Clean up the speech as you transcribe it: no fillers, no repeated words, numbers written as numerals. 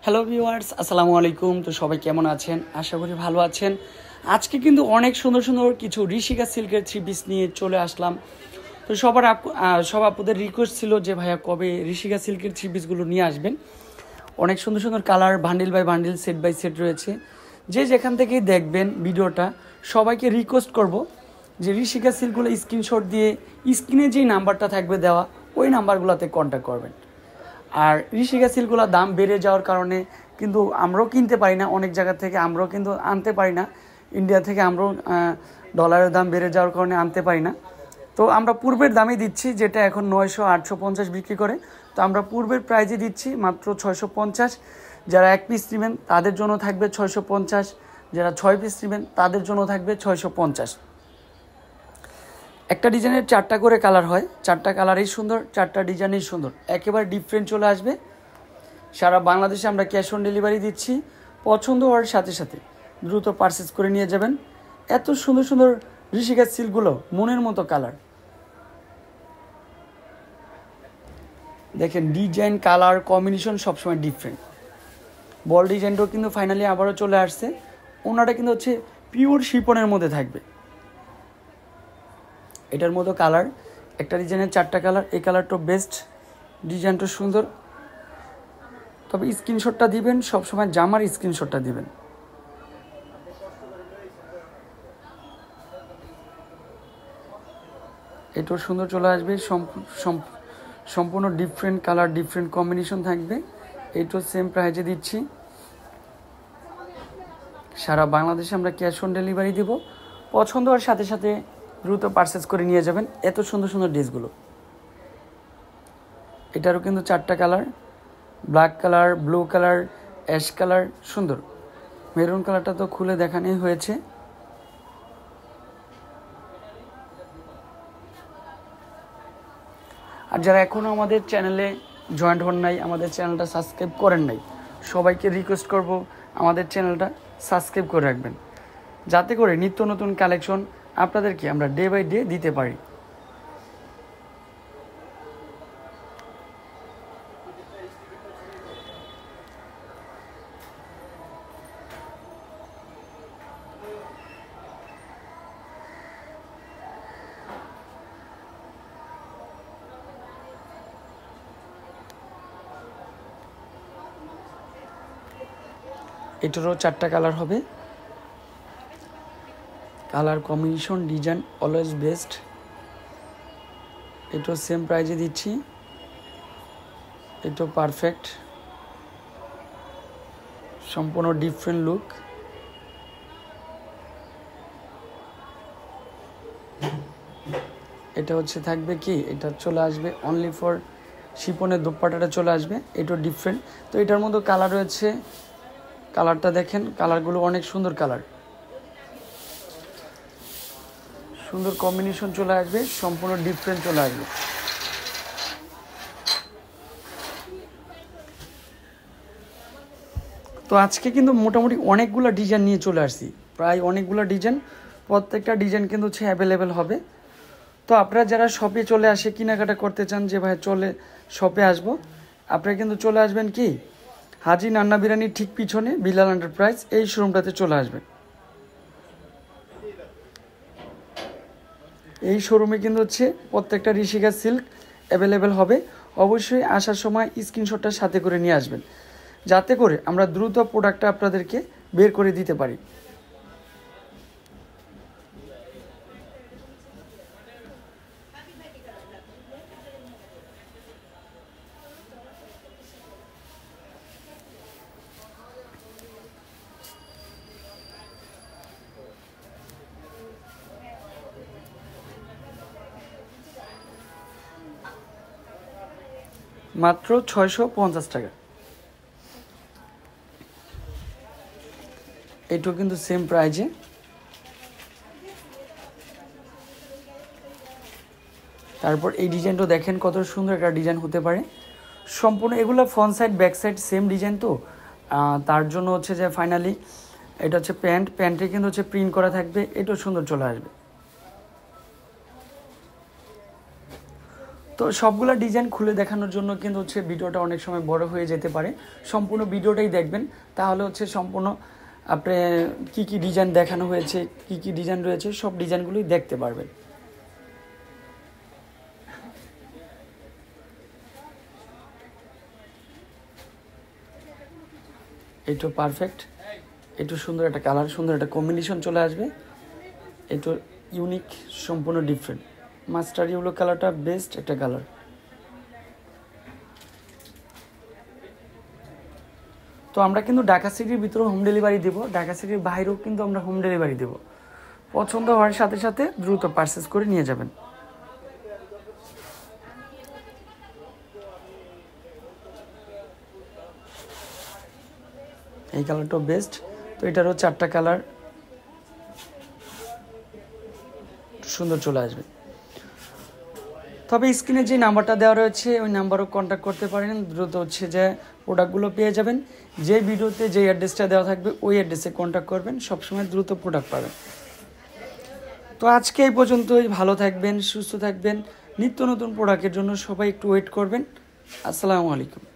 Hello viewers, আসসালামু আলাইকুম। তো সবাই কেমন আছেন? আশা করি ভালো আছেন। আজকে কিন্তু অনেক সুন্দর সুন্দর কিছু ঋষিকা সিল্কের থ্রি পিস নিয়ে চলে আসলাম। তো সব আপুদের রিকোয়েস্ট ছিল যে ভাইয়া কবে ঋষিকা সিল্কের থ্রি পিসগুলো নিয়ে আসবেন। অনেক সুন্দর সুন্দর colour, bundle by bundle, set by set রয়েছে। যে যেখান থেকেই দেখবেন ভিডিওটা, সবাইকে রিকোয়েস্ট করব যে ঋষিকা সিল্কগুলো স্ক্রিনশট দিয়ে স্ক্রিনে যেই নাম্বারটা থাকবে দেওয়া, ওই নাম্বারগুলোতে কন্ট্যাক্ট করবেন। আর ঋষিকা সিল্কগুলোর দাম বেড়ে যাওয়ার কারণে কিন্তু আমরাও কিনতে পারি না, অনেক জায়গা থেকে আমরাও কিন্তু আনতে পারি না। ইন্ডিয়া থেকে আমরাও ডলারের দাম বেড়ে যাওয়ার কারণে আনতে পারি না। তো আমরা পূর্বের দামে দিচ্ছি, যেটা এখন 900-850 বিক্রি করে। তো আমরা পূর্বের প্রাইজে দিচ্ছি মাত্র 650। যারা 1 পিস নেবেন তাদের জন্য থাকবে 650, যারা 6 পিস নেবেন তাদের জন্য থাকবে 650। একটা ডিজাইনের 4টা করে কালার হয়, 4টা কালারই সুন্দর, 4টা ডিজাইনই সুন্দর, একেবারে ডিফারেন্ট চলে আসবে। সারা বাংলাদেশে আমরা ক্যাশ অন ডেলিভারি দিচ্ছি। পছন্দ হওয়ার সাথে সাথে দ্রুত পারচেস করে নিয়ে যাবেন। এত সুন্দর সুন্দর ঋষিকা সিল্কগুলো, মনের মতো কালার। দেখেন ডিজাইন, কালার কম্বিনেশন সবসময় ডিফারেন্ট। বল ডিজাইনটাও কিন্তু ফাইনালি আবারও চলে আসছে। ওনাটা কিন্তু হচ্ছে পিওর শিপনের মধ্যে থাকবে। এটার মতো কালার, একটা ডিজাইনের 4টা কালার। এই কালারটা বেস্ট, ডিজাইনটা সুন্দর। তবে স্ক্রিনশটটা দিবেন সবসময়, জামার স্ক্রিনশটটা দিবেন। এটাও সুন্দর চলে আসবে, সম্পূর্ণ ডিফারেন্ট কালার, ডিফারেন্ট কম্বিনেশন থাকবে। এটাও সেম প্রাইজে দিচ্ছি। সারা বাংলাদেশে আমরা ক্যাশ অন ডেলিভারি দেব। পছন্দ হওয়ার সাথে সাথে দ্রুত পারচেস করে নিয়ে যাবেন। এত সুন্দর সুন্দর ড্রেসগুলো। এটারও কিন্তু 4টা colour, black colour, blue colour, ash colour, সুন্দর। মেরুন কালারটা তো খুলে দেখানোই হয়েছে। আর যারা এখনও আমাদের চ্যানেলে জয়েন্ট হন নাই, আমাদের চ্যানেলটা সাবস্ক্রাইব করেন নাই, সবাইকে রিকোয়েস্ট করব আমাদের চ্যানেলটা সাবস্ক্রাইব করে রাখবেন, যাতে করে নিত্য নতুন কালেকশন আপনাদেরকে আমরা ডে বাই ডে দিতে পারি। এটারও 4টা কালার হবে। Colour combination, design always best. এটাও সেম প্রাইজে দিচ্ছি। এটাও পারফেক্ট, সম্পূর্ণ ডিফারেন্ট লুক। এটা হচ্ছে থাকবে কি, এটা চলে আসবে অনলি ফর শিপনের দোপাট্টাটা চলে আসবে। এটাও ডিফারেন্ট। তো এটার মধ্যে কালার রয়েছে, কালারটা দেখেন, কালারগুলো অনেক সুন্দর কালার, সুন্দর কম্বিনেশন চলে আসবে, সম্পূর্ণ ডিফারেন্ট চলে আসবে। তো আজকে কিন্তু মোটামুটি অনেকগুলো ডিজাইন নিয়ে চলে আসছি, প্রায় অনেকগুলো ডিজাইন। প্রত্যেকটা ডিজাইন কিন্তু হচ্ছে অ্যাভেলেবেল হবে। তো আপনারা যারা শপে চলে আসে কেনাকাটা করতে চান, যে ভাই চলে শপে আসবো, আপনারা কিন্তু চলে আসবেন কি হাজি নান্না বিরিয়ানির ঠিক পিছনে বিলাল এন্টারপ্রাইজ, এই শোরুমটাতে চলে আসবেন। এই শোরুমে কিন্তু হচ্ছে প্রত্যেকটা ঋষিকা সিল্ক অ্যাভেলেবেল হবে। অবশ্যই আসার সময় স্ক্রিনশটটা সাথে করে নিয়ে আসবেন, যাতে করে আমরা দ্রুত প্রোডাক্টটা আপনাদেরকে বের করে দিতে পারি। মাত্র 650 টাকা। এটাও কিন্তু সেম প্রাইজে। তারপর এই ডিজাইনটা দেখেন, কত সুন্দর একটা ডিজাইন হতে পারে। সম্পূর্ণ এগুলো front side back side same design. তো তার জন্য হচ্ছে যে ফাইনালি এটা হচ্ছে প্যান্টে কিন্তু হচ্ছে প্রিন্ট করা থাকবে। এটাও সুন্দর চলে আসবে। তো তো সবগুলা ডিজাইন খুলে দেখানোর জন্য কিন্তু হচ্ছে ভিডিওটা অনেক সময় বড় হয়ে যেতে পারে, সম্পূর্ণ ভিডিওটাই দেখবেন, তাহলে হচ্ছে সম্পূর্ণ আপনি কি কি ডিজাইন দেখানো হয়েছে, কি কি ডিজাইন রয়েছে সব ডিজাইনগুলোই দেখতে পারবেন। এইটা পারফেক্ট, একটু সুন্দর একটা কালার, সুন্দর একটা কম্বিনেশন চলে আসবে, একটু ইউনিক, সম্পূর্ণ ডিফারেন্ট। মাস্টার ইয়েলো কালারটা বেস্ট একটা কালার। তো আমরা কিন্তু ঢাকা সিটির ভিতরে হোম ডেলিভারি দেব, ঢাকা সিটির বাইরেও কিন্তু আমরা হোম ডেলিভারি দেব। পছন্দ হওয়ার সাথে সাথে দ্রুত পারচেস করে নিয়ে যাবেন। এই কালারটাও বেস্ট। তো এটারও 4টা কালার সুন্দর চলে আসবে। তবে স্ক্রিনে যে নাম্বারটা দেওয়া রয়েছে ওই নাম্বারও কন্ট্যাক্ট করতে পারেন, দ্রুত হচ্ছে যে প্রোডাক্টগুলো পেয়ে যাবেন। যে ভিডিওতে যে অ্যাড্রেসটা দেওয়া থাকবে ওই অ্যাড্রেসে কন্ট্যাক্ট করবেন, সবসময় দ্রুত প্রোডাক্ট পাবেন। তো আজকে এই পর্যন্তই, ভালো থাকবেন, সুস্থ থাকবেন। নিত্য নতুন প্রোডাক্টের জন্য সবাই একটু ওয়েট করবেন। আসসালামু আলাইকুম।